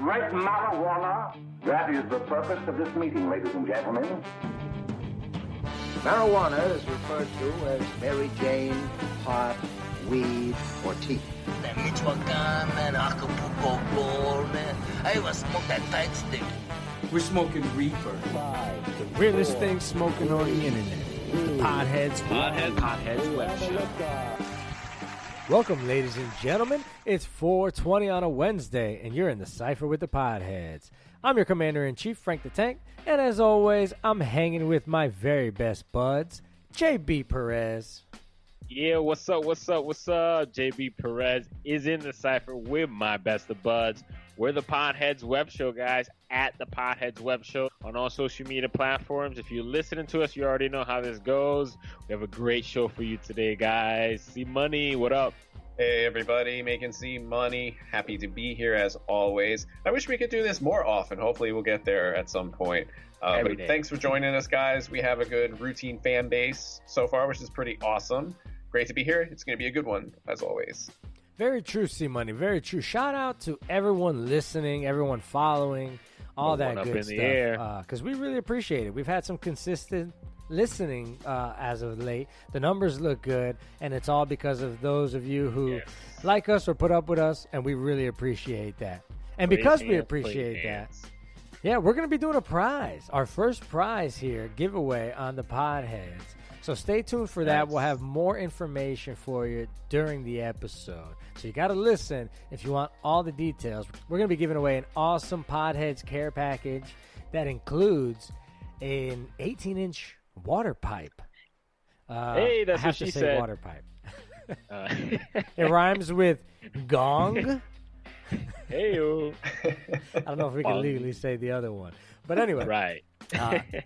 Great marijuana. That is the purpose of this meeting, ladies and gentlemen. Marijuana is referred to as Mary Jane, pot, weed, or tea. That Michoacan, man, Acapulco Gold, man. I even smoke that tight stick. We're smoking reefer. The realest thing smoking on the internet. Podheads Web Show. Welcome, ladies and gentlemen. It's 4:20 on a Wednesday, and you're in the Cypher with the Podheads. I'm your Commander-in-Chief, Frank the Tank, and as always, I'm hanging with my very best buds, JB Perez. Yeah, what's up? JB Perez is in the Cypher with my best of buds. We're the Podheads Web Show, guys, at the Podheads Web Show on all social media platforms. If you're listening to us, you already know how this goes. We have a great show for you today, guys. C-Money, what up? Hey everybody, making C Money. Happy to be here as always. I wish we could do this more often. Hopefully we'll get there at some point. But thanks for joining us, guys. We have a good routine fan base so far, which is pretty awesome. Great to be here. It's going to be a good one, as always. Very true, C-Money. Very true. Shout out to everyone listening, everyone following, all that good stuff. Because we really appreciate it. We've had some consistent listening as of late. The numbers look good, and it's all because of those of you who like us or put up with us, and we really appreciate that. And because we appreciate that, we're going to be doing a prize, our first prize here, giveaway on the Podheads. So stay tuned for that. We'll have more information for you during the episode. So you got to listen if you want all the details. We're going to be giving away an awesome Podheads care package that includes an 18-inch water pipe. Hey, that's what she said. Water pipe. It rhymes with gong. Hey-o. I don't know if we can legally say the other one. But anyway. Right.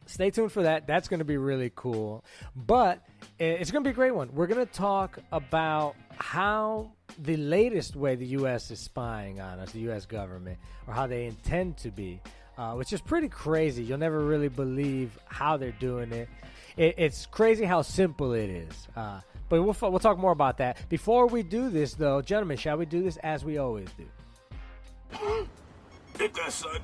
Stay tuned for that. That's going to be really cool. But it's going to be a great one. We're going to talk about how the latest way the U.S. is spying on us, the U.S. government, or how they intend to be, which is pretty crazy. You'll never really believe how they're doing it. It's crazy how simple it is. But we'll talk more about that. Before we do this, though, gentlemen, shall we do this as we always do? Hit that, son.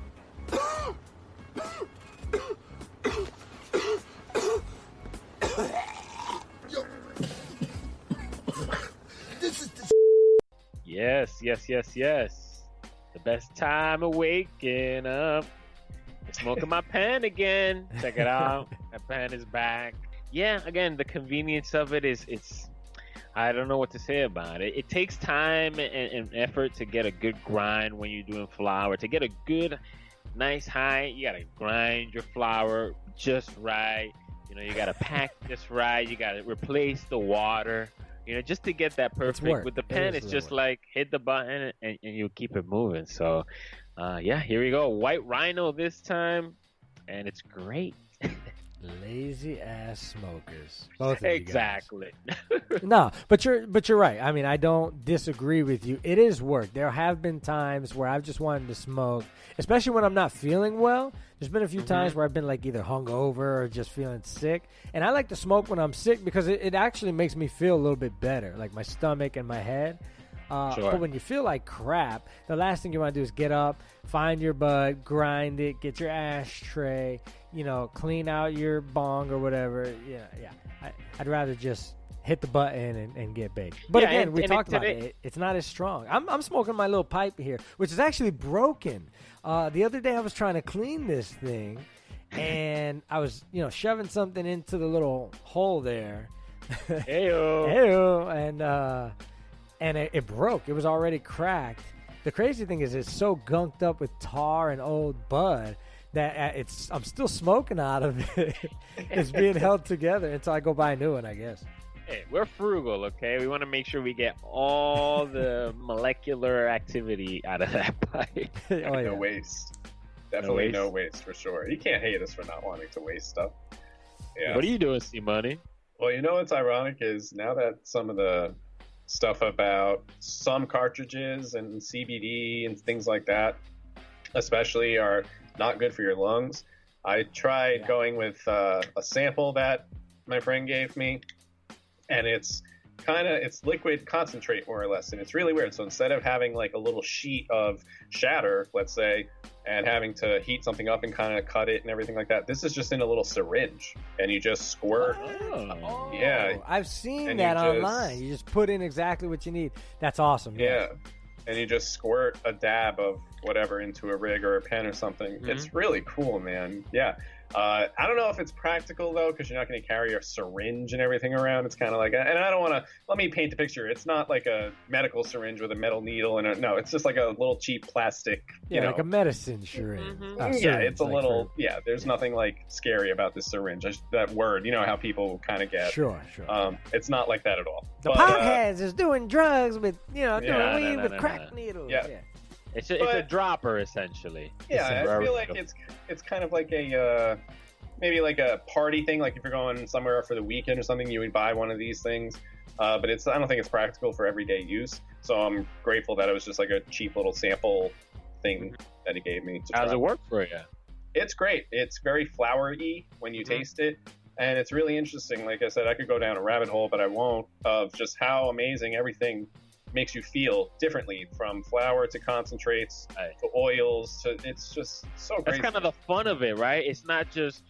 This is the Yes. The best time of waking up. I'm smoking my pen again. Check it out. My pen is back. Yeah, again, the convenience of it is I don't know what to say about it. It takes time and effort to get a good grind when you're doing flour. To get a good, nice high, you got to grind your flour just right. You got to pack just right. You got to replace the water, just to get that perfect. With the pen, it's just like hit the button and you keep it moving. So, here we go. White Rhino this time, and it's great. Lazy ass smokers, both of you exactly. No, but you're right. I mean, I don't disagree with you. It is work. There have been times where I've just wanted to smoke, especially when I'm not feeling well. There's been a few times where I've been like either hungover or just feeling sick, and I like to smoke when I'm sick because it actually makes me feel a little bit better, like my stomach and my head. Sure. But when you feel like crap, the last thing you want to do is get up, find your bud, grind it, get your ashtray, clean out your bong or whatever. Yeah. I'd rather just hit the button and get baked. But again, we talked about it. It's not as strong. I'm smoking my little pipe here, which is actually broken. The other day I was trying to clean this thing, and I was, shoving something into the little hole there. Heyo. And it broke. It was already cracked. The crazy thing is it's so gunked up with tar and old bud that I'm still smoking out of it. It's being held together until I go buy a new one, I guess. Hey, we're frugal, okay? We want to make sure we get all the molecular activity out of that pipe. No waste. Definitely no waste for sure. You can't hate us for not wanting to waste stuff. Yeah. What are you doing, C-Money? Well, what's ironic is now that some of the stuff about some cartridges and CBD and things like that, especially, are not good for your lungs. I tried going with a sample that my friend gave me, and it's it's liquid concentrate more or less, and it's really weird. So instead of having like a little sheet of shatter, let's say, and having to heat something up and kind of cut it and everything like that, this is just in a little syringe, and you just squirt. Yeah, I've seen that online. You just put in exactly what you need. That's awesome. Yeah. And you just squirt a dab of whatever into a rig or a pen or something. Mm-hmm. It's really cool, man. Yeah. I don't know if it's practical, though, because you're not going to carry a syringe and everything around. It's kind of like, and I don't want to, let me paint the picture. It's not like a medical syringe with a metal needle in it. No, it's just like a little cheap plastic, you know. Like a medicine syringe. Mm-hmm. Yeah, it's a like little, there's nothing like scary about this syringe. That word, you know how people kind of get. Sure. It's not like that at all. The potheads is doing drugs with, doing weed with crack needles. Yeah. It's a dropper, essentially. Yeah, I feel like it's kind of like a maybe like a party thing. Like if you're going somewhere for the weekend or something, you would buy one of these things. But I don't think it's practical for everyday use. So I'm grateful that it was just like a cheap little sample thing that he gave me. How does it work for you? It's great. It's very flowery when you taste it. And it's really interesting. Like I said, I could go down a rabbit hole, but I won't, of just how amazing everything makes you feel differently, from flour to concentrates to oils to, it's just so great. That's kind of the fun of it, right? It's not just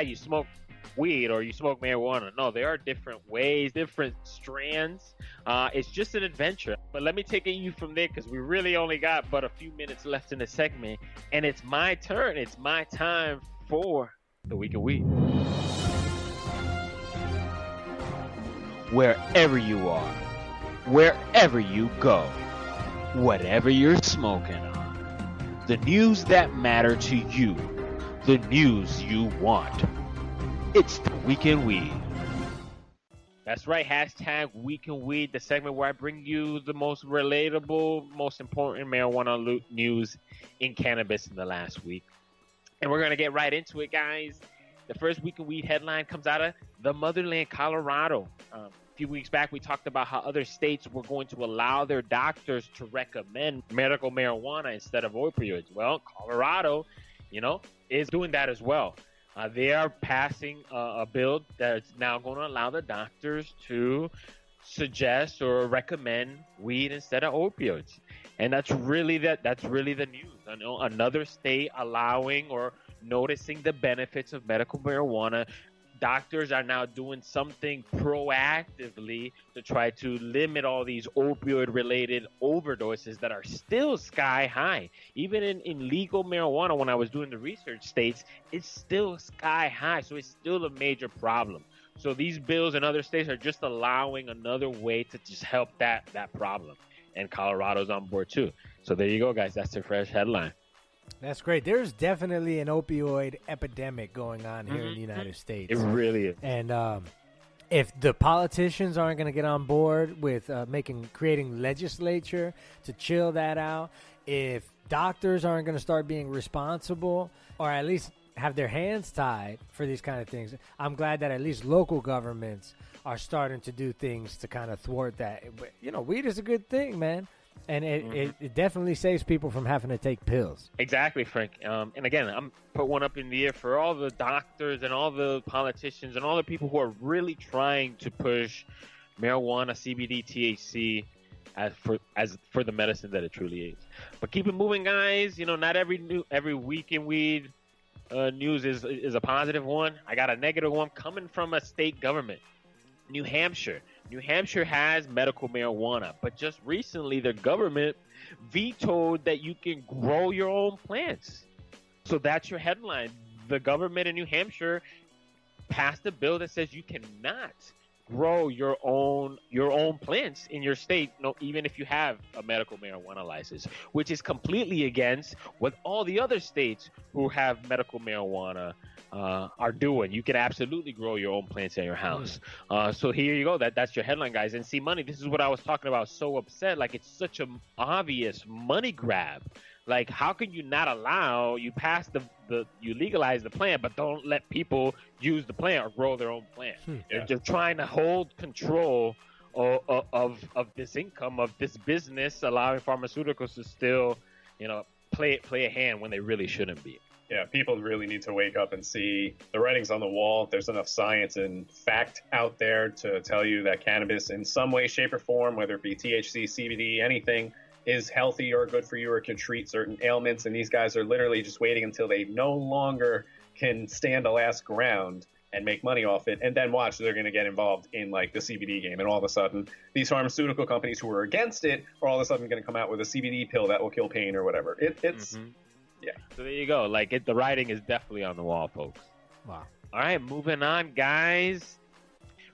you smoke weed or you smoke marijuana. No, there are different ways, different strands. It's just an adventure. But let me take you from there, because we really only got but a few minutes left in the segment, and it's my turn. It's my time for the Week of Weed. Wherever you are, wherever you go, whatever you're smoking on, the news that matter to you, the news you want. It's the Week in Weed. That's right, hashtag Week in Weed, the segment where I bring you the most relatable, most important marijuana news in cannabis in the last week. And we're going to get right into it, guys. The first Week in Weed headline comes out of the motherland, Colorado. A few weeks back, we talked about how other states were going to allow their doctors to recommend medical marijuana instead of opioids. Well, Colorado, is doing that as well. They are passing a bill that's now going to allow the doctors to suggest or recommend weed instead of opioids. And that's really the news. I know another state allowing or noticing the benefits of medical marijuana. Doctors are now doing something proactively to try to limit all these opioid-related overdoses that are still sky high. Even in legal marijuana, when I was doing the research states, it's still sky high. So it's still a major problem. So these bills in other states are just allowing another way to just help that problem. And Colorado's on board too. So there you go, guys. That's the fresh headline. That's great. There's definitely an opioid epidemic going on here in the United States. It really is. And if the politicians aren't going to get on board with creating legislature to chill that out, if doctors aren't going to start being responsible, or at least have their hands tied for these kind of things, I'm glad that at least local governments are starting to do things to kind of thwart that. But, weed is a good thing, man. And it definitely saves people from having to take pills. Exactly, Frank. And again, I'm put one up in the air for all the doctors and all the politicians and all the people who are really trying to push marijuana, CBD, THC as for the medicine that it truly is. But keep it moving, guys. Not every Week in Weed news is a positive one. I got a negative one coming from a state government. New Hampshire has medical marijuana, but just recently their government vetoed that you can grow your own plants. So that's your headline. The government in New Hampshire passed a bill that says you cannot grow your own plants in your state, even if you have a medical marijuana license, which is completely against what all the other states who have medical marijuana are doing. You can absolutely grow your own plants in your house. So here you go. That's your headline, guys. And see, money, this is what I was talking about. So upset. Like, it's such an obvious money grab. Like, how can you not allow, you pass you legalize the plant, but don't let people use the plant or grow their own plant. They're trying to hold control of this income, of this business, allowing pharmaceuticals to still, play a hand when they really shouldn't be. Yeah, people really need to wake up and see the writing's on the wall. There's enough science and fact out there to tell you that cannabis in some way, shape, or form, whether it be THC, CBD, anything, is healthy or good for you or can treat certain ailments. And these guys are literally just waiting until they no longer can stand the last ground and make money off it, and then watch, they're going to get involved in like the CBD game, and all of a sudden these pharmaceutical companies who are against it are all of a sudden going to come out with a CBD pill that will kill pain or whatever. It's yeah. So there you go. Like the writing is definitely on the wall, folks. Wow. All right, moving on, guys.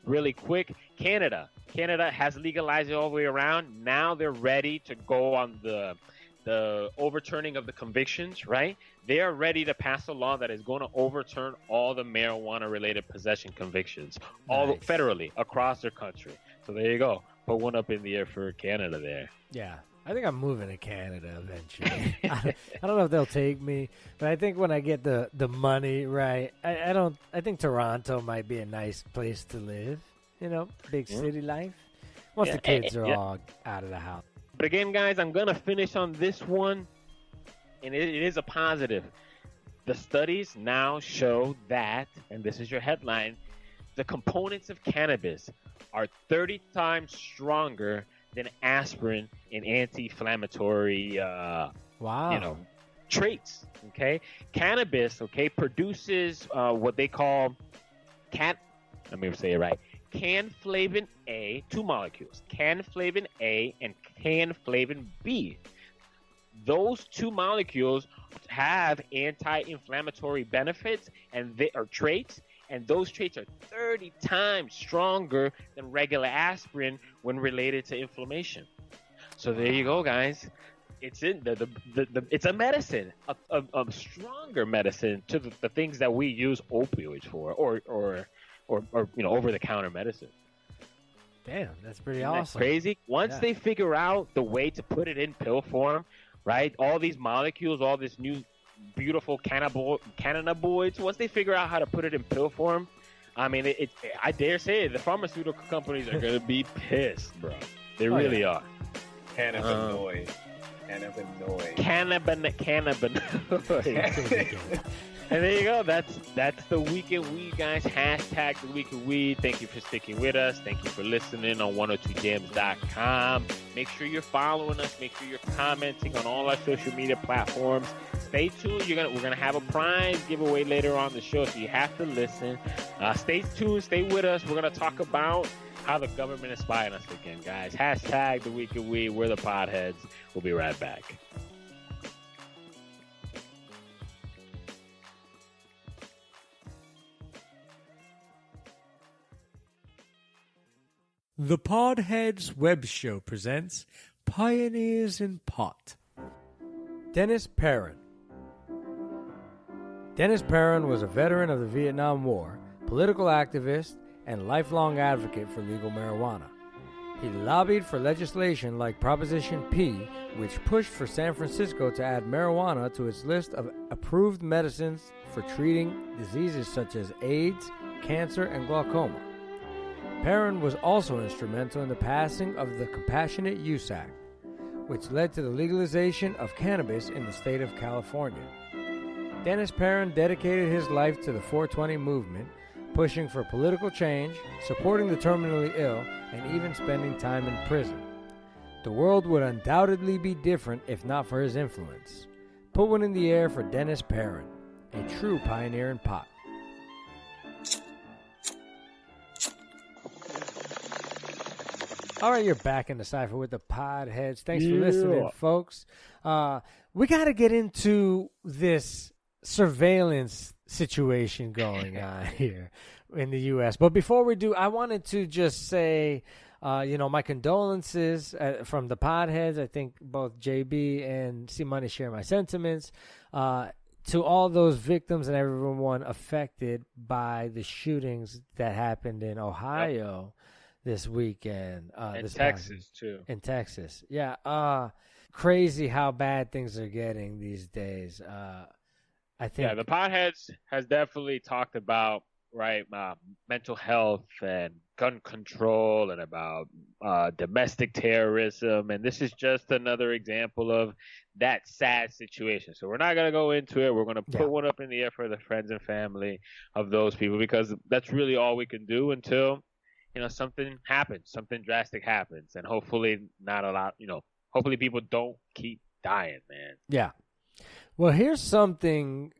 Really quick, Canada has legalized it all the way around. Now they're ready to go on the overturning of the convictions, right? They are ready to pass a law that is going to overturn all the marijuana-related possession convictions, all federally across their country. So there you go. Put one up in the air for Canada there. Yeah, I think I'm moving to Canada eventually. I don't know if they'll take me, but I think when I get the money, right, I think Toronto might be a nice place to live, you know, big city life. Once the kids are all out of the house. But again, guys, I'm going to finish on this one, and it is a positive. The studies now show that, and this is your headline, the components of cannabis are 30 times stronger than aspirin in anti-inflammatory traits. Okay, cannabis produces what they call let me say it right. Canflavin A, 2 molecules, canflavin A and canflavin B. Those 2 molecules have anti-inflammatory benefits and they are traits, and those traits are 30 times stronger than regular aspirin when related to inflammation. So there you go, guys. It's in it's a medicine, a stronger medicine to the things that we use opioids for, or over-the-counter medicine. Damn, that's pretty Isn't awesome. that crazy? Once they figure out the way to put it in pill form, right? All these molecules, all this new beautiful cannabinoids. Once they figure out how to put it in pill form, I mean, I dare say the pharmaceutical companies are going to be pissed, bro. They really are. Cannabinoid. And there you go. That's the Weekend Weed, guys. Hashtag the Weekend Weed. Thank you for sticking with us. Thank you for listening on 102jams.com. Make sure you're following us. Make sure you're commenting on all our social media platforms. Stay tuned. We're gonna have a prize giveaway later on the show, so you have to listen. Stay tuned. Stay with us. We're gonna talk about how the government is spying us again, guys. Hashtag the Weekend Weed. We're the Podheads. We'll be right back. The Podheads Web Show presents Pioneers in Pot. Dennis Perrin. Dennis Perrin was a veteran of the Vietnam War, political activist, and lifelong advocate for legal marijuana. He lobbied for legislation like Proposition P, which pushed for San Francisco to add marijuana to its list of approved medicines for treating diseases such as AIDS, cancer, and glaucoma. Perrin was also instrumental in the passing of the Compassionate Use Act, which led to the legalization of cannabis in the state of California. Dennis Perrin dedicated his life to the 420 movement, pushing for political change, supporting the terminally ill, and even spending time in prison. The world would undoubtedly be different if not for his influence. Put one in the air for Dennis Perrin, a true pioneer in pot. All right, you're back in the Cypher with the Podheads. Thanks for listening, folks. We got to get into this surveillance situation going on here in the U.S. But before we do, I wanted to just say, my condolences from the Podheads. I think both JB and C-Money share my sentiments. To all those victims and everyone affected by the shootings that happened in Ohio this weekend. In Texas, too. In Texas. Yeah. Crazy how bad things are getting these days. I think. Yeah, the Podheads has definitely talked about, right, mental health and gun control and about domestic terrorism. And this is just another example of that sad situation. So we're not going to go into it. We're going to put one up in the air for the friends and family of those people, because that's really all we can do until, something happens, something drastic happens. And hopefully not a lot, hopefully people don't keep dying, man. Yeah. Well, here's something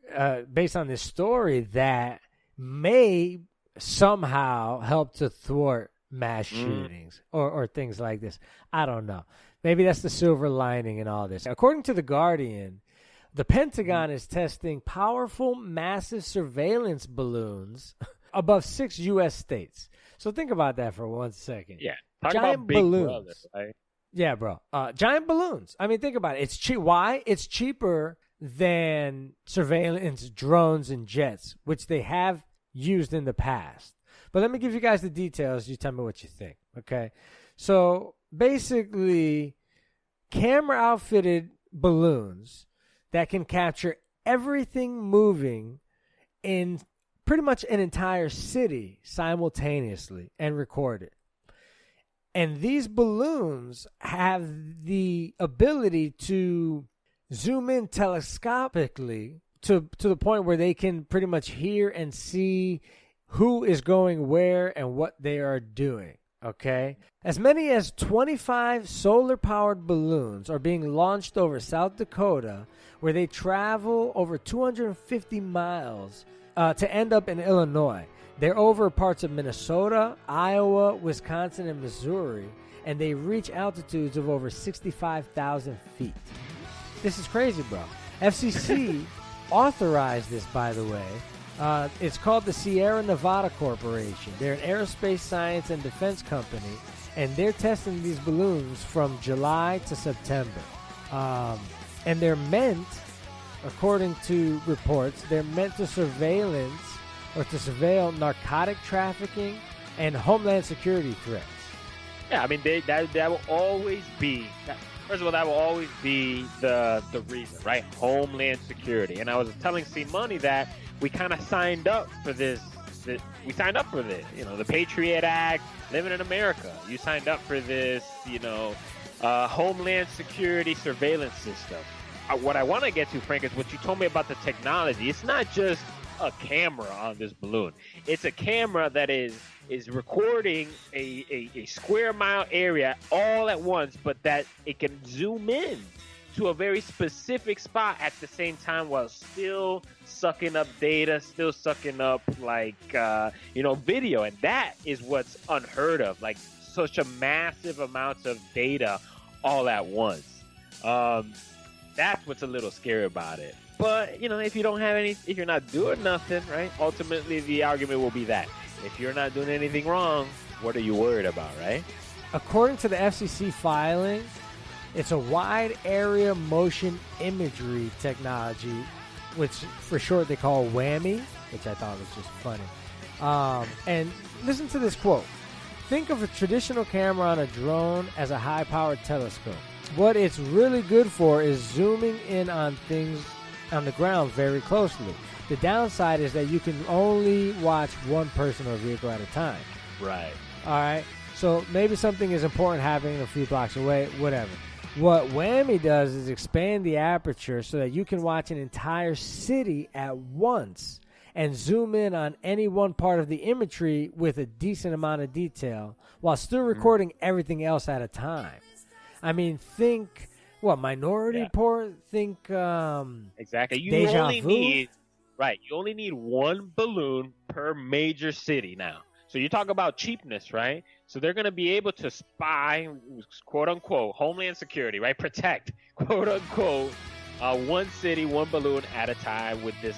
based on this story that may somehow help to thwart mass shootings or things like this. I don't know. Maybe that's the silver lining in all this. According to The Guardian, the Pentagon is testing powerful, massive surveillance balloons above 6 U.S. states. So think about that for 1 second. Yeah. Talk giant about big balloons. brother, right? Yeah, bro. Giant balloons. I mean, think about it. It's cheap. Why? It's cheaper than surveillance drones and jets, which they have used in the past. But let me give you guys the details. You tell me what you think, okay? So basically, camera-outfitted balloons that can capture everything moving in pretty much an entire city simultaneously and record it. And these balloons have the ability to zoom in telescopically to the point where they can pretty much hear and see who is going where and what they are doing, okay? As many as 25 solar-powered balloons are being launched over South Dakota, where they travel over 250 miles to end up in Illinois. They're over parts of Minnesota, Iowa, Wisconsin, and Missouri, and they reach altitudes of over 65,000 feet. This is crazy, bro. FCC authorized this, by the way. It's called the Sierra Nevada Corporation. They're an aerospace science and defense company, and they're testing these balloons from July to September. And they're meant, according to reports, they're meant to surveillance or to surveil narcotic trafficking and homeland security threats. Yeah, I mean, that will always be... First of all, that will always be the reason, right? Homeland security. And I was telling C Money that we kind of signed up for this. We signed up for this. The Patriot Act, living in America. You signed up for this, Homeland security surveillance system. What I want to get to, Frank, is what you told me about the technology. It's not just a camera on this balloon. It's a camera that is recording a square mile area all at once, but that it can zoom in to a very specific spot at the same time while still sucking up data, still sucking up video. And that is what's unheard of, like such a massive amounts of data all at once. That's what's a little scary about it. But, if you don't have if you're not doing nothing, right? Ultimately, the argument will be that if you're not doing anything wrong, what are you worried about, right? According to the FCC filing, it's a wide area motion imagery technology, which for short they call WAMI, which I thought was just funny. And listen to this quote. Think of a traditional camera on a drone as a high-powered telescope. What it's really good for is zooming in on things on the ground very closely. The downside is that you can only watch one person or vehicle at a time. Right. All right. So maybe something is important happening a few blocks away, whatever. What WAMI does is expand the aperture so that you can watch an entire city at once and zoom in on any one part of the imagery with a decent amount of detail while still recording everything else at a time. I mean, think... What, Minority Report? Think exactly. You Deja only Vu? need you only need one balloon per major city now. So you talk about cheapness, right? So they're going to be able to spy, quote unquote, Homeland Security, right? Protect, quote unquote, one city, one balloon at a time with this,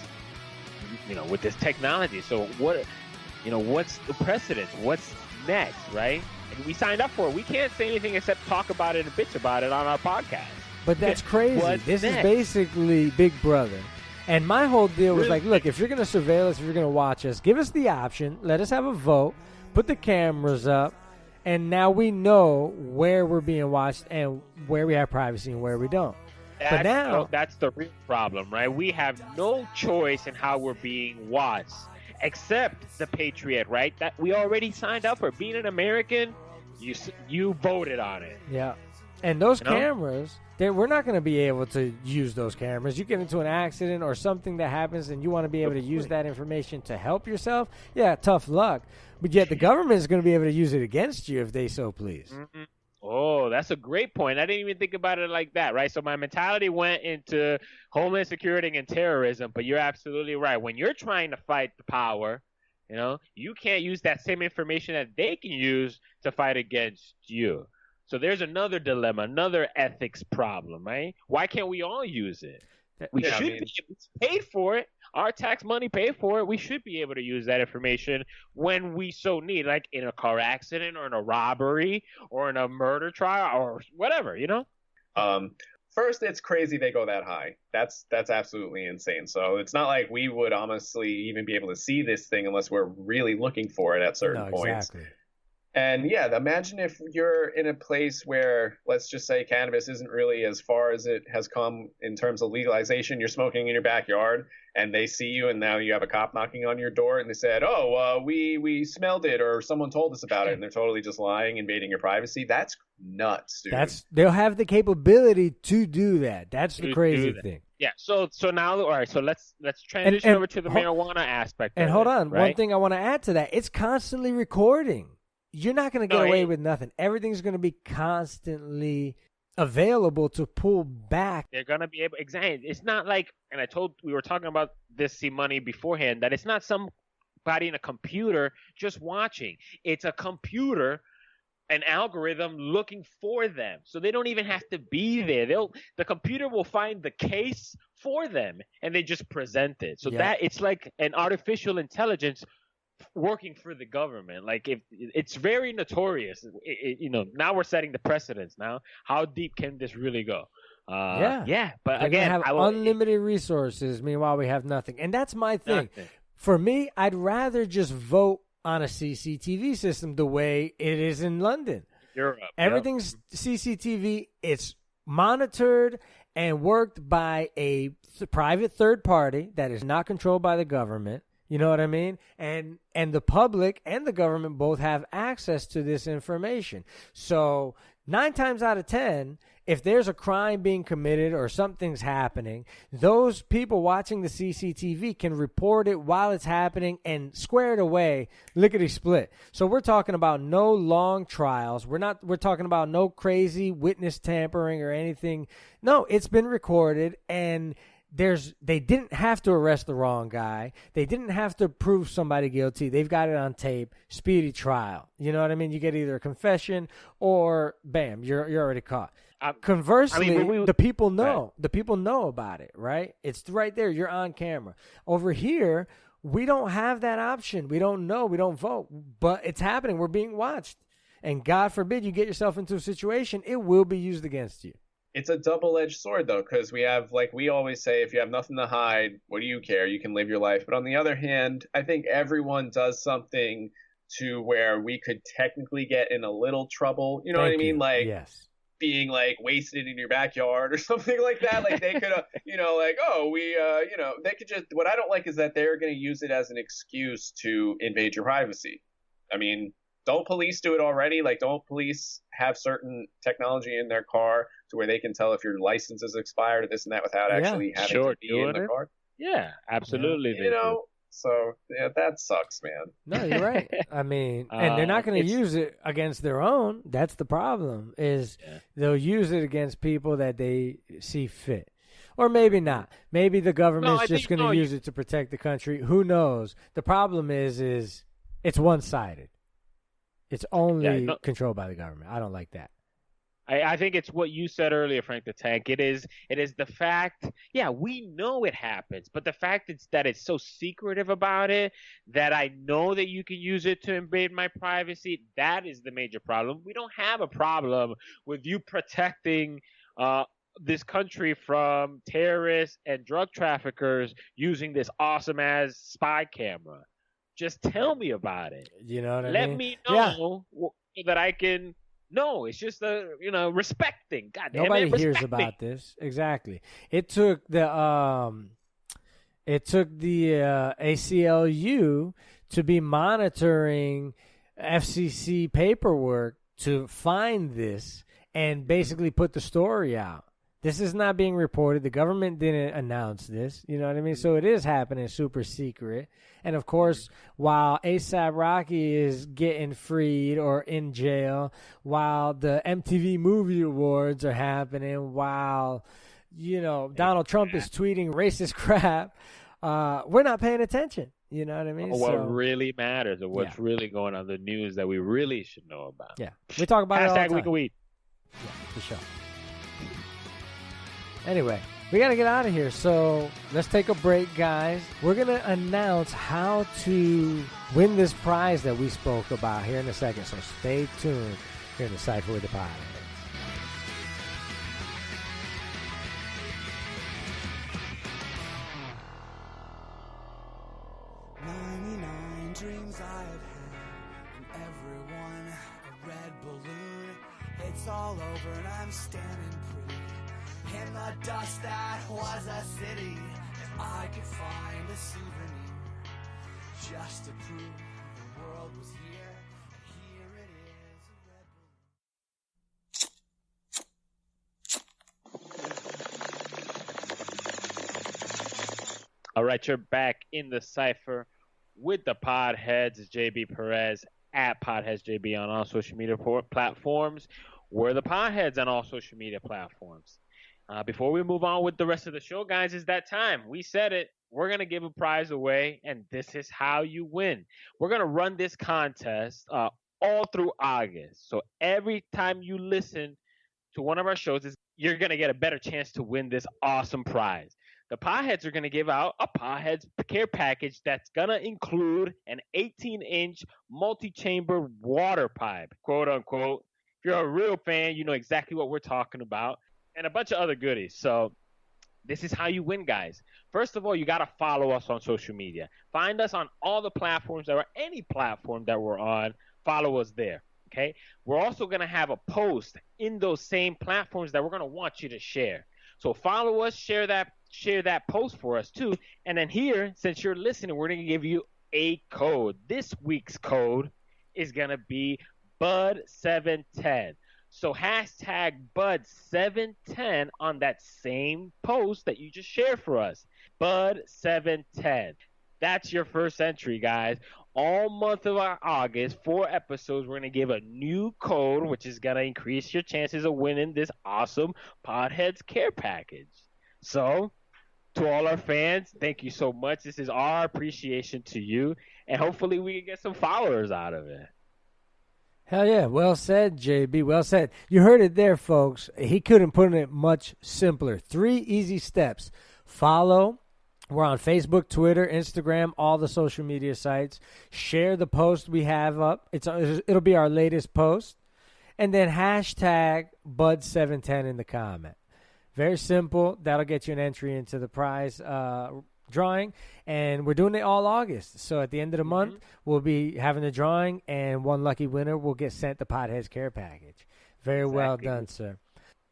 with this technology. So what's the precedent? What's next, right? And we signed up for it. We can't say anything except talk about it and bitch about it on our podcast. But that's crazy. This next? is basically Big Brother. And my whole deal was like, look, if you're going to surveil us, if you're going to watch us, give us the option. Let us have a vote. Put the cameras up. And now we know where we're being watched and where we have privacy and where we don't. But now that's the real problem, right? We have no choice in how we're being watched. accept the Patriot, right? That we already signed up for. Being an American, you voted on it. Yeah. And those cameras, we're not going to be able to use those cameras. You get into an accident or something that happens and you want to be able to use that information to help yourself, yeah, tough luck. But yet the government is going to be able to use it against you if they so please. Mm-hmm. Oh, that's a great point. I didn't even think about it like that, right? So my mentality went into homeland security and terrorism, but you're absolutely right. When you're trying to fight the power, you can't use that same information that they can use to fight against you. So there's another dilemma, another ethics problem, right? Why can't we all use it? We should be paid for it. Our tax money paid for it. We should be able to use that information when we so need, like in a car accident or in a robbery or in a murder trial or whatever, First, it's crazy they go that high. That's absolutely insane. So it's not like we would honestly even be able to see this thing unless we're really looking for it at certain points. Exactly. And yeah, imagine if you're in a place where, let's just say, cannabis isn't really as far as it has come in terms of legalization. You're smoking in your backyard and they see you and now you have a cop knocking on your door and they said, we smelled it or someone told us about it, and they're totally just lying, invading your privacy. That's nuts, dude. They'll have the capability to do that. That's the crazy thing. Yeah. So now, all right. So let's transition over to the marijuana aspect. And hold on, right? One thing I want to add to that: it's constantly recording. You're not going to get away with nothing. Everything's going to be constantly available to pull back. They're going to be able. Exactly. It's not like, and we were talking about this C-Money beforehand, that it's not somebody in a computer just watching. It's a computer, an algorithm looking for them. So they don't even have to be there. The computer will find the case for them and they just present it. So that it's like an artificial intelligence working for the government. Like, if it's very notorious, now we're setting the precedence. Now, how deep can this really go? But they're again, have unlimited resources. Meanwhile, we have nothing, and that's my thing. For me, I'd rather just vote on a CCTV system the way it is in London. Europe. Everything's CCTV. It's monitored and worked by a private third party that is not controlled by the government. You know what I mean? And the public and the government both have access to this information. So 9 times out of 10, if there's a crime being committed or something's happening, those people watching the CCTV can report it while it's happening and square it away, lickety-split. So we're talking about no long trials. We're talking about no crazy witness tampering or anything. No, it's been recorded, and they didn't have to arrest the wrong guy. They didn't have to prove somebody guilty. They've got it on tape. Speedy trial. You know what I mean? You get either a confession or bam, you're already caught. Conversely, the people know. Right. The people know about it, right? It's right there. You're on camera. Over here, we don't have that option. We don't know. We don't vote. But it's happening. We're being watched. And God forbid you get yourself into a situation, it will be used against you. It's a double-edged sword, though, because we have, like we always say, if you have nothing to hide, what do you care? You can live your life. But on the other hand, I think everyone does something to where we could technically get in a little trouble. You know what I mean? Like being like wasted in your backyard or something like that. Like they could, they could just. What I don't like is that they're going to use it as an excuse to invade your privacy. I mean, don't police do it already? Like, don't police have certain technology in their car to where they can tell if your license is expired or this and that without actually having to be in the car? Yeah, absolutely. So that sucks, man. No, you're right. I mean, and they're not going to use it against their own. That's the problem, is they'll use it against people that they see fit. Or maybe not. Maybe the government's just going to use it to protect the country. Who knows? The problem is it's one-sided. It's only controlled by the government. I don't like that. I think it's what you said earlier, Frank the Tank. It is the fact, we know it happens, but the fact that it's so secretive about it, that I know that you can use it to invade my privacy, that is the major problem. We don't have a problem with you protecting this country from terrorists and drug traffickers using this awesome-ass spy camera. Just tell me about it. You know what I mean? Let me know that I can. No, it's just respecting. God damn Nobody hears about this. Exactly. It took the It took the ACLU to be monitoring FCC paperwork to find this and basically put the story out. This is not being reported. The government didn't announce this. You know what I mean? So it is happening super secret. And, of course, while A$AP Rocky is getting freed or in jail, while the MTV Movie Awards are happening, while, Donald Trump is tweeting racist crap, we're not paying attention. You know what I mean? What really matters or what's really going on, the news that we really should know about. Yeah. We talk about it all the time. Week of Weed. Yeah, for sure. Anyway, we got to get out of here, so let's take a break, guys. We're going to announce how to win this prize that we spoke about here in a second, so stay tuned here in the Cypher with the Potheads. 99 dreams I've had, and everyone a red balloon. It's all over and I'm standing pretty in the dust that was a city. If I could find a souvenir just to prove the world was here, and here it is, a red balloon. All right, you're back in the Cypher with the Podheads. It's JB Perez at PodheadsJB on all social media platforms. We're the Podheads on all social media platforms. Before we move on with the rest of the show, guys, it's that time. We said it. We're going to give a prize away, and this is how you win. We're going to run this contest all through August. So every time you listen to one of our shows, you're going to get a better chance to win this awesome prize. The Podheads are going to give out a Podheads care package that's going to include an 18-inch multi-chamber water pipe, quote unquote. If you're a real fan, you know exactly what we're talking about, and a bunch of other goodies. So this is how you win, guys. First of all, you got to follow us on social media. Find us on all the platforms or any platform that we're on. Follow us there, okay? We're also going to have a post in those same platforms that we're going to want you to share. So follow us, share that post for us too. And then here, since you're listening, we're going to give you a code. This week's code is going to be BUD710. So hashtag BUD710 on that same post that you just shared for us. BUD710. That's your first entry, guys. All month of August, 4 episodes, we're going to give a new code, which is going to increase your chances of winning this awesome Podheads care package. So, to all our fans, thank you so much. This is our appreciation to you, and hopefully we can get some followers out of it. Hell yeah. Well said, JB. Well said. You heard it there, folks. He couldn't put it much simpler. 3 easy steps. Follow. We're on Facebook, Twitter, Instagram, all the social media sites. Share the post we have up. It'll be our latest post. And then hashtag BUD710 in the comment. Very simple. That'll get you an entry into the prize drawing. And we're doing it all August. So at the end of the month, we'll be having the drawing, and one lucky winner will get sent the Podheads care package. Very well done, sir.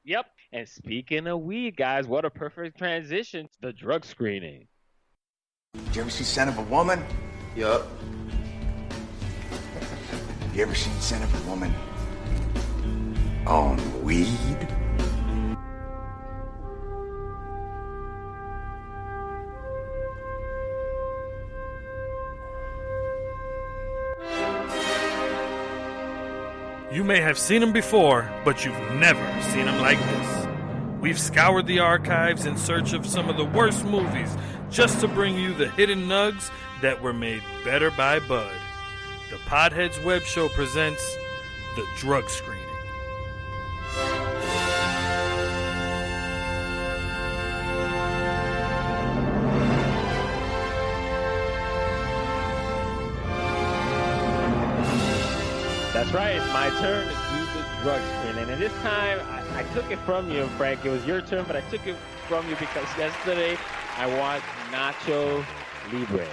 Yep. And speaking of weed, guys, what a perfect transition to the drug screening. Did you ever see Son of a Woman? Yup. You ever seen Son of a Woman on weed? You may have seen him before, but you've never seen him like this. We've scoured the archives in search of some of the worst movies just to bring you the hidden nugs that were made better by Bud. The Podheads Web Show presents The Drug Screening. That's right. It's my turn to do the drug screening. And this time, I took it from you, Frank. It was your turn, but I took it from you because yesterday I watched Nacho Libre.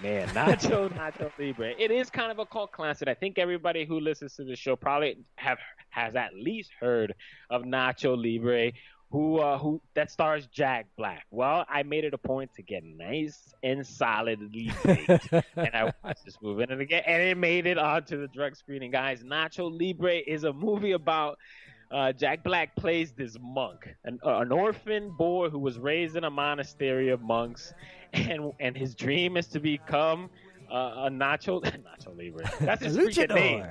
Nacho Libre. It is kind of a cult classic. I think everybody who listens to the show probably has at least heard of Nacho Libre. who that stars Jack Black. Well, I made it a point to get nice and solidly baked, and I watched this movie, and it made it onto the drug screening. Guys, Nacho Libre is a movie about Jack Black plays this monk, an orphan boy who was raised in a monastery of monks, and his dream is to become a Nacho Libre. That's his freaking name.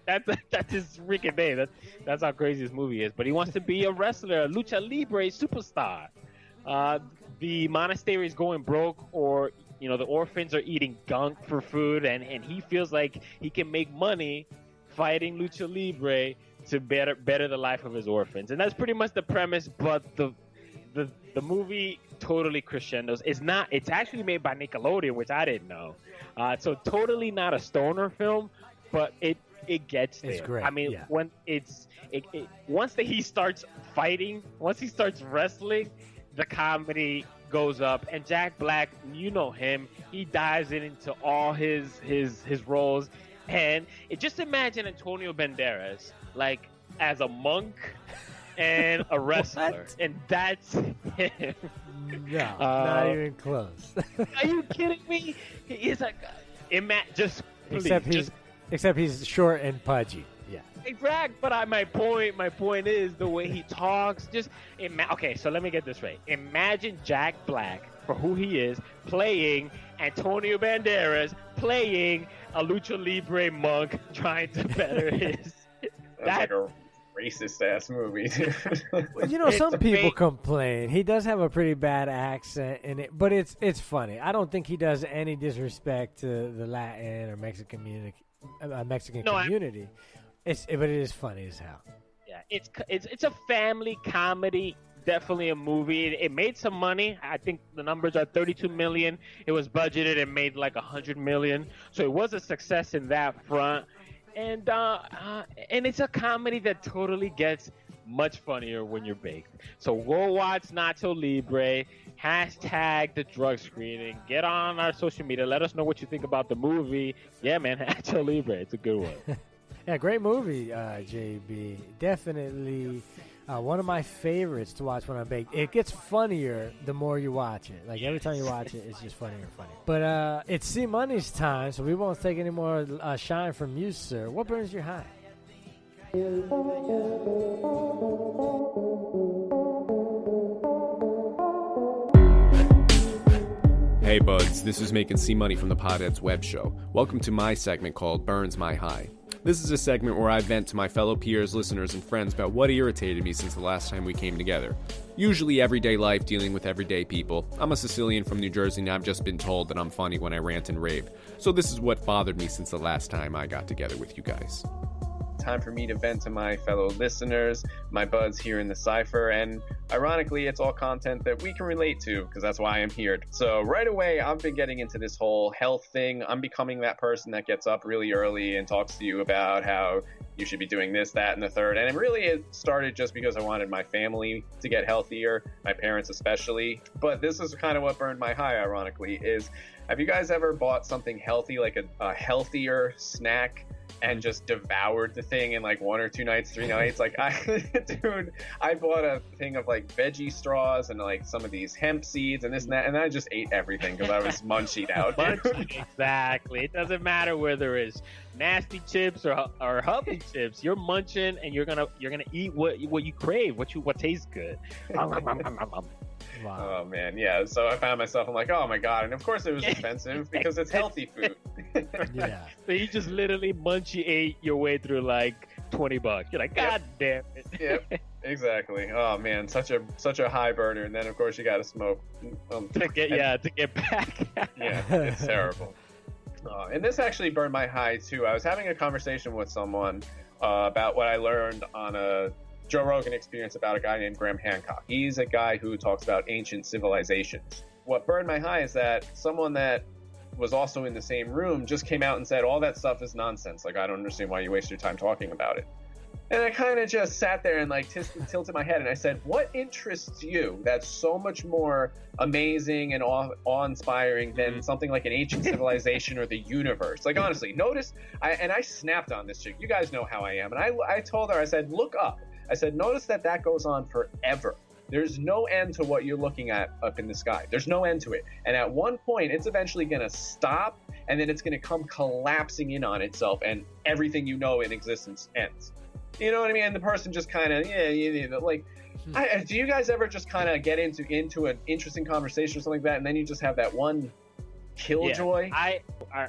That's his freaking name. That's how crazy this movie is. But he wants to be a wrestler, a lucha libre superstar. The monastery is going broke, or the orphans are eating gunk for food, and he feels like he can make money fighting lucha libre to better the life of his orphans. And that's pretty much the premise. But the movie totally crescendos. It's actually made by Nickelodeon, which I didn't know. So totally not a stoner film, but it gets there. It's great. I mean, yeah. when once he starts fighting, once he starts wrestling, the comedy goes up. And Jack Black, you know him, he dives into all his roles. And just imagine Antonio Banderas like as a monk and a wrestler, and that's him. No, not even close. Are you kidding me? He's like, except he's short and pudgy. Yeah. Exact. But my point is the way he talks. Okay, so let me get this right. Imagine Jack Black for who he is playing Antonio Banderas, playing a lucha libre monk, trying to better his. That's like a racist ass movie. Well, some people complain. He does have a pretty bad accent in it, but it's funny. I don't think he does any disrespect to the Latin or Mexican community. But it is funny as hell. Yeah, it's a family comedy. Definitely a movie. It made some money. I think the numbers are $32 million. It was budgeted and made like $100 million. So it was a success in that front. And it's a comedy that totally gets much funnier when you're baked. So go watch Nacho Libre. # the drug screening. Get on our social media. Let us know what you think about the movie. Yeah, man, Nacho Libre. It's a good one. Yeah, great movie, JB. Definitely one of my favorites to watch when I'm baked. It gets funnier the more you watch it. Like every time you watch it, it's just funnier and funnier. But it's C Money's time, so we won't take any more shine from you, sir. What burns your high? Hey buds, this is Making C Money from the Potheads web show. Welcome to my segment called Burns My High. This is a segment where I vent to my fellow peers, listeners, and friends about what irritated me since the last time we came together. Usually everyday life dealing with everyday people. I'm a Sicilian from New Jersey and I've just been told that I'm funny when I rant and rave. So this is what bothered me since the last time I got together with you guys. Time for me to vent to my fellow listeners, my buds here in the Cypher, and ironically, it's all content that we can relate to, because that's why I'm here. So right away, I've been getting into this whole health thing. I'm becoming that person that gets up really early and talks to you about how you should be doing this, that, and the third. And it started just because I wanted my family to get healthier, my parents especially. But this is kind of what burned my high, ironically, is have you guys ever bought something healthy, like a healthier snack, and just devoured the thing in like 1 or 2 nights, 3 nights? Like, I bought a thing of like veggie straws and like some of these hemp seeds and this and that, and I just ate everything because I was munchied out. Exactly. It doesn't matter whether it's nasty chips or healthy chips. You're munching and you're gonna eat what you crave, what tastes good. Wow. Oh man, yeah. So I found myself, I'm like, oh my god, and of course it was expensive because it's healthy food. Yeah. So you just literally ate your way through like $20. You're like, god damn it. Yep. Exactly. Oh man, such a high burner, and then of course you got to smoke to get back. Yeah, it's terrible. And this actually burned my high too. I was having a conversation with someone about what I learned on a Joe Rogan experience about a guy named Graham Hancock. He's a guy who talks about ancient civilizations. What burned my high is that someone that was also in the same room just came out and said, all that stuff is nonsense. Like, I don't understand why you waste your time talking about it. And I kind of just sat there and like tilted my head and I said, what interests you that's so much more amazing and awe-inspiring than something like an ancient civilization or the universe? Like, honestly, notice, I snapped on this chick. You guys know how I am. And I told her, I said, look up. I said, notice that goes on forever. there's no end to what you're looking at up in the sky. There's no end to it. And at one point, it's eventually going to stop, and then it's going to come collapsing in on itself, and everything you know in existence ends. You know what I mean? And the person just kind of, do you guys ever just kind of get into an interesting conversation or something like that, and then you just have that one killjoy? I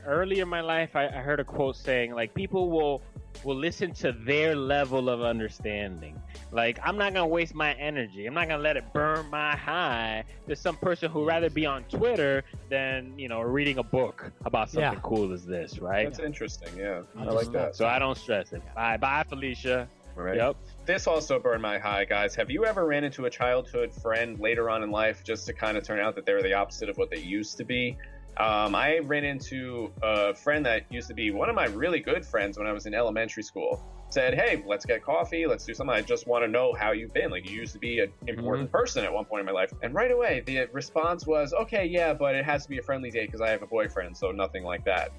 earlier in my life, I heard a quote saying, like, people will listen to their level of understanding. Like, I'm not gonna waste my energy. I'm not gonna let it burn my high to some person who'd rather be on Twitter than, reading a book about something cool as this, right? That's interesting. Yeah, I like that. So I don't stress it. Bye, Felicia. Right. Yep. This also burned my high, guys. Have you ever ran into a childhood friend later on in life just to kind of turn out that they were the opposite of what they used to be? I ran into a friend that used to be one of my really good friends when I was in elementary school. Said, hey, let's get coffee. Let's do something. I just want to know how you've been. Like, you used to be an important person at one point in my life. And right away, the response was, okay, yeah, but it has to be a friendly date because I have a boyfriend, so nothing like that.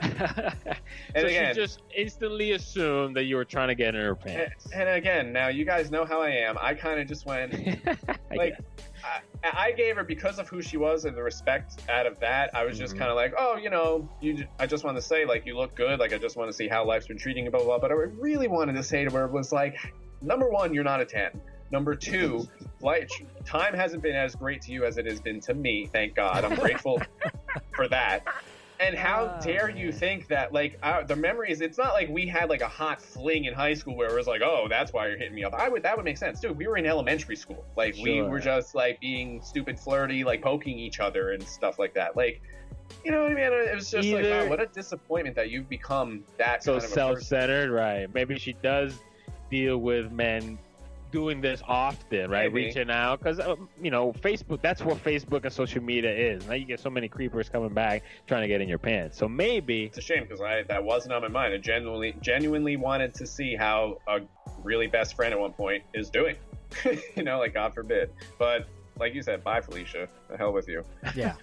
And so again, she just instantly assumed that you were trying to get in her pants. And again, now you guys know how I am. I kind of just went, I gave her, because of who she was and the respect out of that, I was just kind of like, oh, I just want to say, like, you look good. Like, I just want to see how life's been treating you, blah, blah, blah. But I really wanted to say to her was like, number one, you're not a 10. Number two, time hasn't been as great to you as it has been to me. Thank God. I'm grateful for that. And how dare you think that, like, the memories, it's not like we had, like, a hot fling in high school where it was like, oh, that's why you're hitting me up. That would make sense. Dude, we were in elementary school. Like, we were just, like, being stupid flirty, like, poking each other and stuff like that. Like, you know what I mean? It was just like, wow, what a disappointment that you've become that so kind of a self-centered, right? Maybe she does deal with men doing this often, right? Maybe. Reaching out, because Facebook, that's what Facebook and social media is. Now you get so many creepers coming back trying to get in your pants. So maybe it's a shame, because that wasn't on my mind. I genuinely wanted to see how a really best friend at one point is doing. Like, God forbid. But like you said, bye, Felicia. The hell with you. Yeah.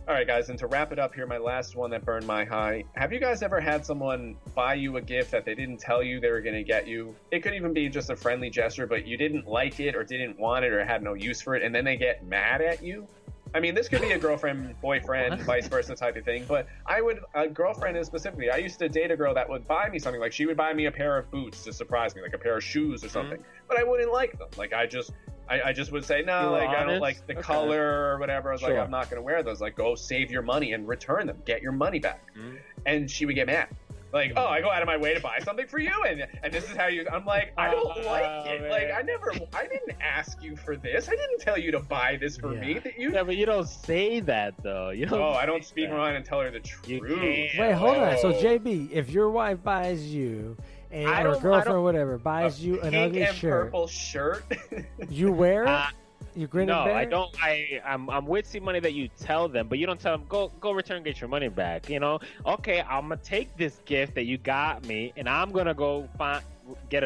All right, guys, and to wrap it up here, my last one that burned my high. Have you guys ever had someone buy you a gift that they didn't tell you they were going to get you? It could even be just a friendly gesture, but you didn't like it or didn't want it or had no use for it, and then they get mad at you? I mean, this could be a girlfriend, boyfriend, vice versa type of thing, but a girlfriend specifically, I used to date a girl that would buy me something. Like, she would buy me a pair of boots to surprise me, like a pair of shoes or something, but I wouldn't like them. Like, I just would say, no, like, I don't like the color or whatever. I was like, I'm not going to wear those. Like, go save your money and return them. Get your money back. And she would get mad. Like, oh, I go out of my way to buy something for you, and this is how you... I'm like, I don't like it. Man. Like, I didn't ask you for this. I didn't tell you to buy this for me. Yeah, but you don't say that, though. I don't speak around and tell her the truth. Wait, hold on. So, JB, if your wife buys you... or a girlfriend or whatever buys you an ugly pink and purple shirt, you wear it? You grin no, and bear? I don't. I'm with C-Money that you tell them, but you don't tell them, go return and get your money back. Okay, I'm gonna take this gift that you got me, and I'm gonna go get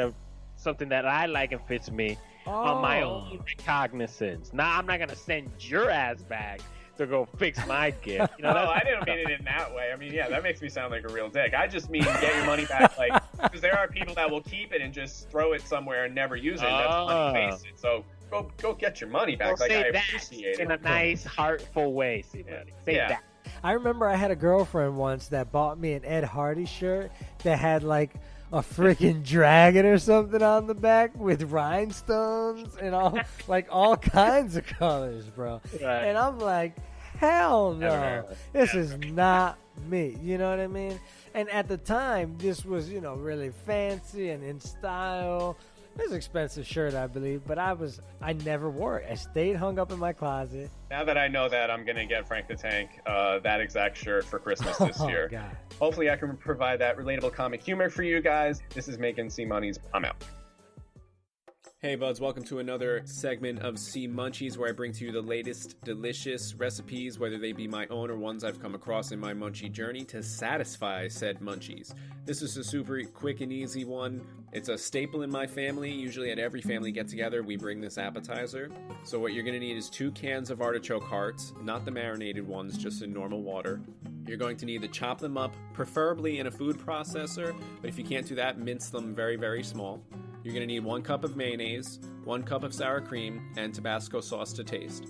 something that I like and fits me on my own recognizance. Now I'm not gonna send your ass back to go fix my gift. I didn't mean it in that way. I mean, yeah, that makes me sound like a real dick. I just mean get your money back, like, because there are people that will keep it and just throw it somewhere and never use it. And that's money wasted. So go get your money back. Well, like, I appreciate it in a nice, heartful way. Say that. I remember I had a girlfriend once that bought me an Ed Hardy shirt that had like a freaking dragon or something on the back with rhinestones and all kinds of colors, bro. Right. And I'm like, hell no, this is not me. You know what I mean? And at the time, this was, really fancy and in style. It was an expensive shirt, I believe, but I never wore it. I stayed hung up in my closet. Now that I know that, I'm going to get Frank the Tank that exact shirt for Christmas this year. God. Hopefully I can provide that relatable comic humor for you guys. This is Making C-Money's. I'm out. Hey buds, welcome to another segment of CMUNCHIES, where I bring to you the latest delicious recipes, whether they be my own or ones I've come across in my munchie journey, to satisfy said munchies. This is a super quick and easy one. It's a staple in my family. Usually at every family get-together, we bring this appetizer. So what you're going to need is 2 cans of artichoke hearts, not the marinated ones, just in normal water. You're going to need to chop them up, preferably in a food processor, but if you can't do that, mince them very, very small. You're going to need 1 cup of mayonnaise, 1 cup of sour cream, and Tabasco sauce to taste.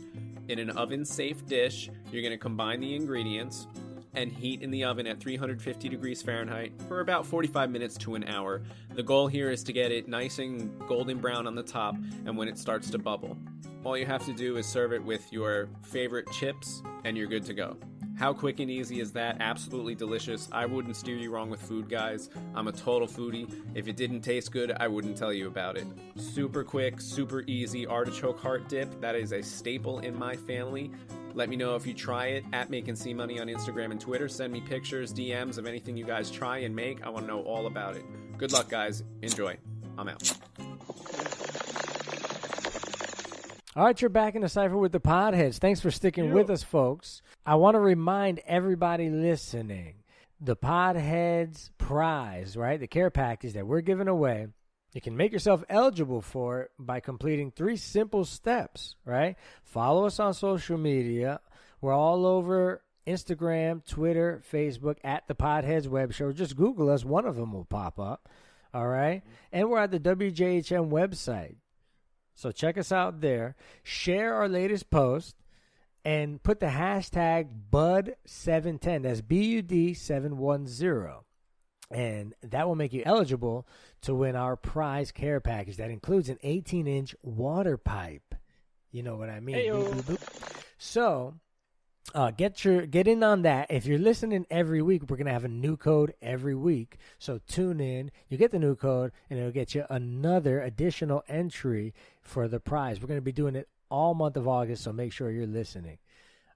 In an oven-safe dish, you're going to combine the ingredients and heat in the oven at 350 degrees Fahrenheit for about 45 minutes to an hour. The goal here is to get it nice and golden brown on the top and when it starts to bubble. All you have to do is serve it with your favorite chips and you're good to go. How quick and easy is that? Absolutely delicious. I wouldn't steer you wrong with food, guys. I'm a total foodie. If it didn't taste good, I wouldn't tell you about it. Super quick, super easy artichoke heart dip. That is a staple in my family. Let me know if you try it at Making C Money on Instagram and Twitter. Send me pictures, DMs of anything you guys try and make. I want to know all about it. Good luck, guys. Enjoy. I'm out. All right, you're back in the Cypher with the Podheads. Thanks for sticking with us, folks. I want to remind everybody listening, the Podheads prize, right, the care package that we're giving away, you can make yourself eligible for it by completing 3 simple steps, right? Follow us on social media. We're all over Instagram, Twitter, Facebook, at the Podheads Web Show. Just Google us. One of them will pop up, all right? And we're at the WJHM website. So check us out there. Share our latest post and put the hashtag BUD710. That's BUD710. And that will make you eligible to win our prize care package. That includes an 18-inch water pipe. You know what I mean? Boop, boop, boop. So get in on that. If you're listening every week, we're going to have a new code every week. So tune in. You get the new code, and it'll get you another additional entry for the prize. We're going to be doing it all month of August, so make sure you're listening.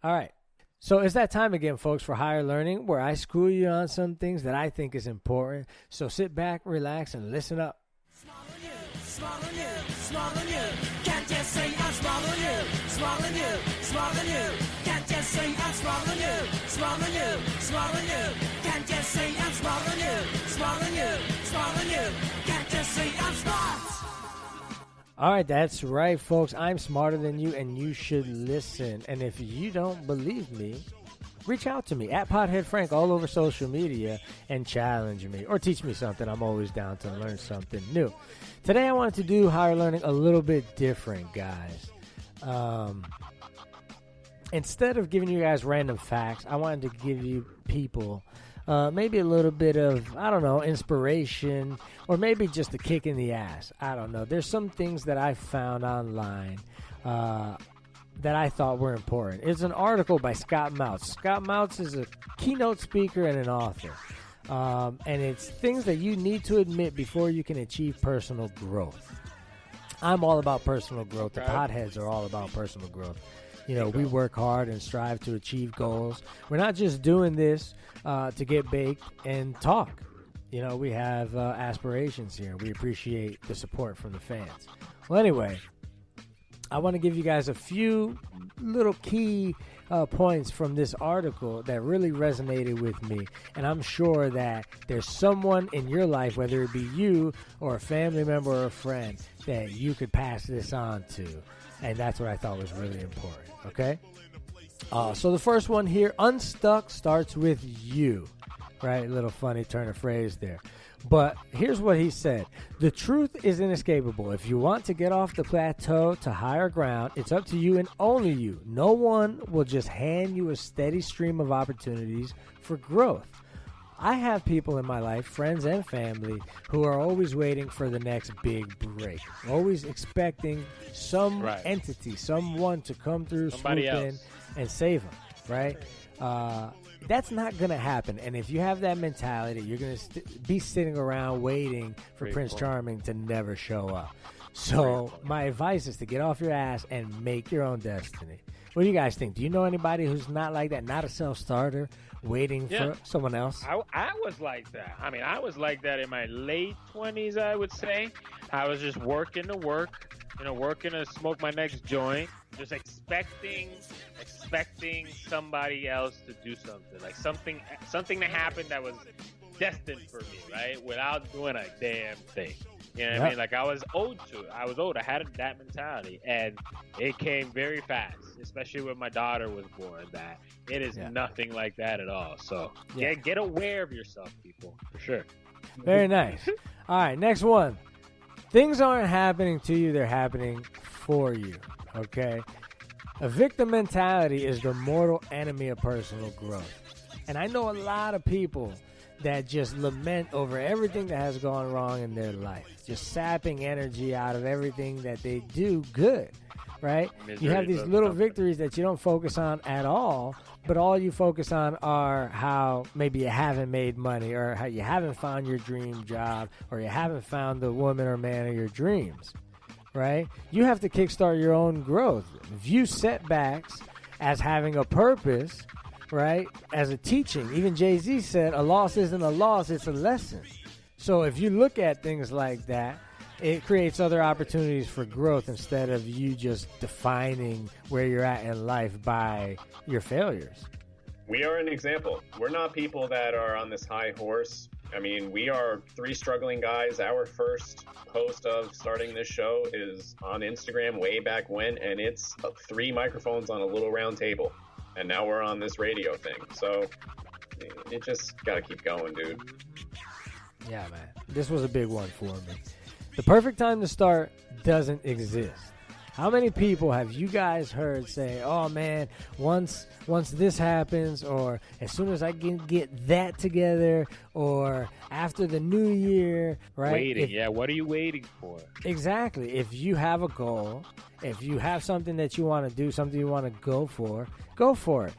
All right. So it's that time again, folks, for Higher Learning, where I school you on some things that I think is important. So sit back, relax, and listen up. Smaller than you, smaller than you. Can't just say I'm smaller than you, smaller than you, smaller than you. Can't just say I'm smaller than you, smaller than you, smaller than you. Can't just say I'm smaller than you, smaller than you, smaller than you. Can't just say I'm smart. All right, that's right, folks. I'm smarter than you, and you should listen. And if you don't believe me, reach out to me at Pothead Frank all over social media and challenge me or teach me something. I'm always down to learn something new. Today, I wanted to do Higher Learning a little bit different, guys. Instead of giving you guys random facts, I wanted to give you people maybe a little bit of, I don't know, inspiration, or maybe just a kick in the ass. I don't know. There's some things that I found online that I thought were important. It's an article by Scott Mouts. Scott Mouts is a keynote speaker and an author. And it's things that you need to admit before you can achieve personal growth. I'm all about personal growth. The Podheads are all about personal growth. You know, we work hard and strive to achieve goals. We're not just doing this to get baked and talk. You know, we have aspirations here. We appreciate the support from the fans. Well, anyway, I want to give you guys a few little key points from this article that really resonated with me. And I'm sure that there's someone in your life, whether it be you or a family member or a friend, that you could pass this on to. And that's what I thought was really important, okay? So the first one here, unstuck starts with you. Right? A little funny turn of phrase there. But here's what he said. The truth is inescapable. If you want to get off the plateau to higher ground, it's up to you and only you. No one will just hand you a steady stream of opportunities for growth. I have people in my life, friends and family, who are always waiting for the next big break. Always expecting some entity, someone to come through, swoop in, and save them, right? That's not going to happen. And if you have that mentality, you're going to be sitting around waiting for Prince Charming to never show up. So my advice is to get off your ass and make your own destiny. What do you guys think? Do you know anybody who's not like that, not a self-starter, waiting for someone else? I was like that. I mean, I was like that in my late 20s, I would say. I was just working to work, working to smoke my next joint, just expecting somebody else to do something, like something to happen that was destined for me, right? Without doing a damn thing. You know what I mean? Like I was owed to it. I had that mentality, and it came very fast, especially when my daughter was born. That it is nothing like that at all. So get aware of yourself, people, for sure. Very nice. All right, next one. Things aren't happening to you, they're happening for you, okay? A victim mentality is the mortal enemy of personal growth. And I know a lot of people that just lament over everything that has gone wrong in their life, just sapping energy out of everything that they do good, right? You have these little victories that you don't focus on at all, but all you focus on are how maybe you haven't made money, or how you haven't found your dream job, or you haven't found the woman or man of your dreams, right? You have to kickstart your own growth. View setbacks as having a purpose, right? As a teaching. Even Jay-Z said, a loss isn't a loss, it's a lesson. So if you look at things like that, it creates other opportunities for growth instead of you just defining where you're at in life by your failures. We are an example. We're not people that are on this high horse. I mean, we are three struggling guys. Our first post of starting this show is on Instagram way back when, and it's 3 microphones on a little round table. And now we're on this radio thing. So it just got to keep going, dude. Yeah, man. This was a big one for me. The perfect time to start doesn't exist. How many people have you guys heard say, oh, man, once this happens, or as soon as I can get that together, or after the new year, right? Waiting, what are you waiting for? Exactly. If you have a goal, if you have something that you want to do, something you want to go for it.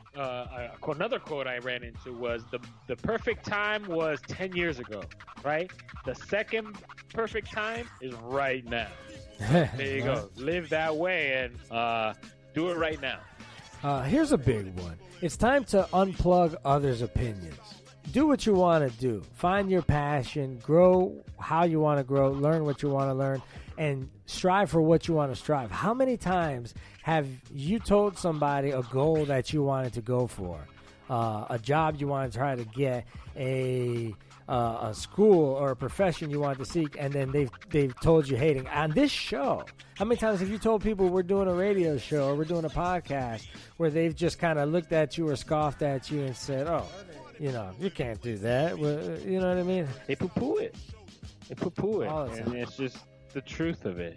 Another quote I ran into was the perfect time was 10 years ago, right? The second perfect time is right now. There you go. Live that way and do it right now. Here's a big one. It's time to unplug others' opinions. Do what you want to do. Find your passion. Grow how you want to grow. Learn what you want to learn. And strive for what you want to strive. How many times have you told somebody a goal that you wanted to go for? A job you want to try to get, a school or a profession you want to seek, and then they've told you hating. On this show, how many times have you told people we're doing a radio show or we're doing a podcast where they've just kind of looked at you or scoffed at you and said, oh, you can't do that. Well, you know what I mean? They poo-poo it. All the time. And it's just the truth of it,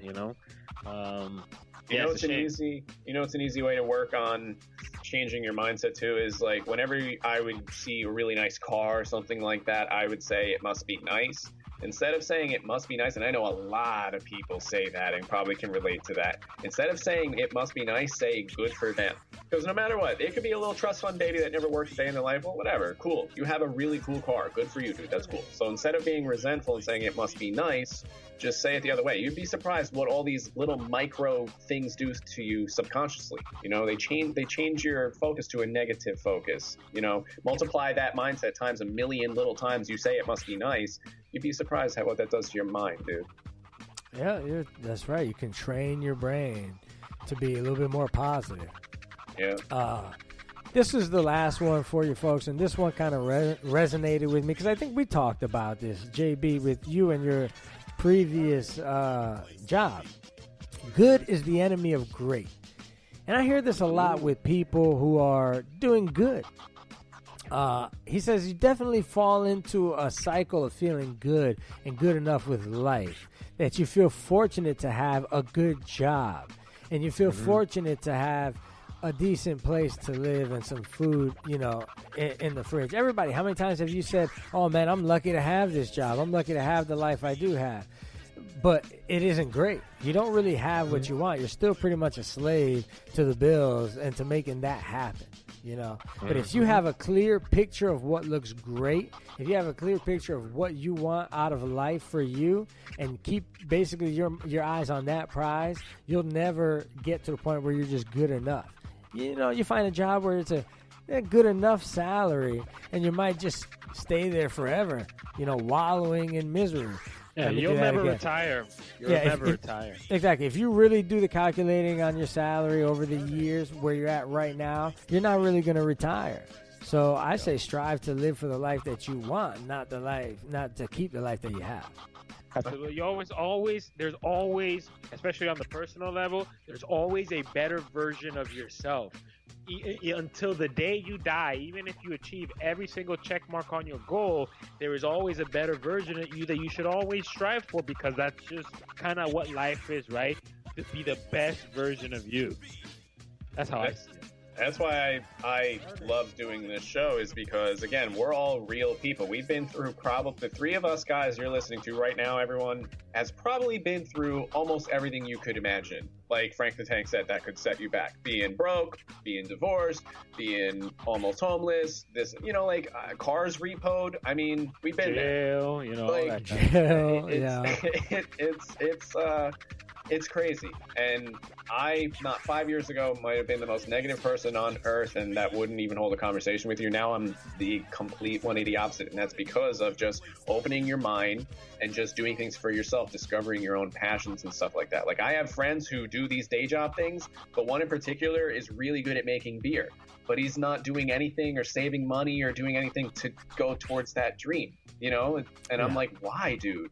It's an easy way to work on changing your mindset too, is like whenever I would see a really nice car or something like that, I would say it must be nice. Instead of saying it must be nice, and I know a lot of people say that and probably can relate to that. Instead of saying it must be nice, say good for them. Because no matter what, it could be a little trust fund baby that never worked a day in their life. Well, whatever, cool. You have a really cool car. Good for you, dude. That's cool. So instead of being resentful and saying it must be nice, just say it the other way. You'd be surprised what all these little micro things do to you subconsciously. They change your focus to a negative focus. Multiply that mindset times a million little times you say it must be nice. You'd be surprised what that does to your mind, dude. Yeah, that's right. You can train your brain to be a little bit more positive. Yeah. This is the last one for you folks, and this one kind of resonated with me because I think we talked about this, JB, with you and your previous job. Good is the enemy of great. And I hear this a lot with people who are doing good. He says you definitely fall into a cycle of feeling good and good enough with life, that you feel fortunate to have a good job, and you feel fortunate to have a decent place to live and some food, in the fridge. Everybody, how many times have you said, oh man, I'm lucky to have this job. I'm lucky to have the life I do have. But it isn't great. You don't really have what you want. You're still pretty much a slave to the bills and to making that happen, But if you have a clear picture of what looks great, if you have a clear picture of what you want out of life for you, and keep basically your eyes on that prize, you'll never get to the point where you're just good enough. You find a job where it's a good enough salary, and you might just stay there forever, wallowing in misery. Yeah, you'll never retire. You'll never retire. Exactly. If you really do the calculating on your salary over the years where you're at right now, you're not really going to retire. So I say strive to live for the life that you want, not to keep the life that you have. So there's always, especially on the personal level, there's always a better version of yourself. Until the day you die, even if you achieve every single check mark on your goal, there is always a better version of you that you should always strive for, because that's just kind of what life is, right? To be the best version of you. That's how I see it. That's why I love doing this show, is because, again, we're all real people. We've been through probably, the three of us guys you're listening to right now, everyone has probably been through almost everything you could imagine. Like Frank the Tank said, that could set you back. Being broke, being divorced, being almost homeless, this, cars repoed. I mean, we've been jail, there. All that yeah. It's crazy. And I, not 5 years ago, might have been the most negative person on earth, and that wouldn't even hold a conversation with you. Now I'm the complete 180 opposite, and that's because of just opening your mind and just doing things for yourself, discovering your own passions and stuff like that. Like, I have friends who do these day job things, but one in particular is really good at making beer, but he's not doing anything or saving money or doing anything to go towards that dream, And I'm like, why, dude?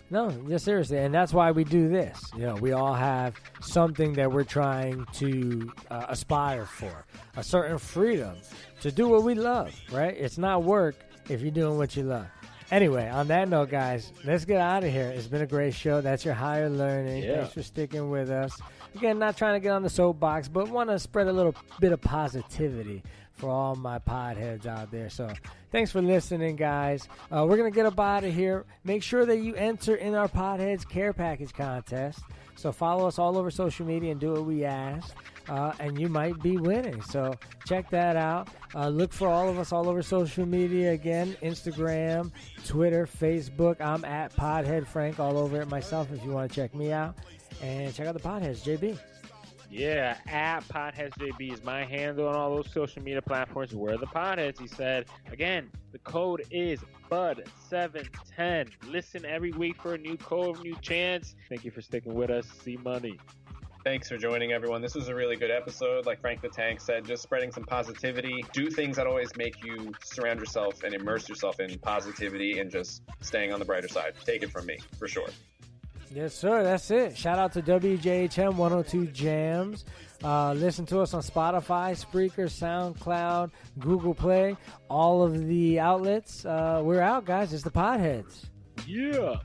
No, yeah, seriously, and that's why we do this. We all have something that we're trying to aspire for, a certain freedom to do what we love, right? It's not work if you're doing what you love. Anyway, on that note, guys, let's get out of here. It's been a great show. That's your higher learning. Yeah. Thanks for sticking with us. Again, not trying to get on the soapbox, but want to spread a little bit of positivity for all my podheads out there. So thanks for listening, guys. We're going to get up out of here. Make sure that you enter in our Podheads Care Package contest. So follow us all over social media and do what we ask, and you might be winning. So check that out. Look for all of us all over social media. Again, Instagram, Twitter, Facebook. I'm at Podhead Frank all over it myself if you want to check me out. And check out the Podheads, JB. Yeah, at PodheadsJB is my handle on all those social media platforms. We're the Podheads, he said. Again, the code is BUD710. Listen every week for a new code, new chance. Thank you for sticking with us. See money. Thanks for joining, everyone. This was a really good episode. Like Frank the Tank said, just spreading some positivity. Do things that always make you surround yourself and immerse yourself in positivity and just staying on the brighter side. Take it from me, for sure. Yes, sir. That's it. Shout out to WJHM 102 Jams. Listen to us on Spotify, Spreaker, SoundCloud, Google Play, all of the outlets. We're out, guys. It's the Podheads. Yeah.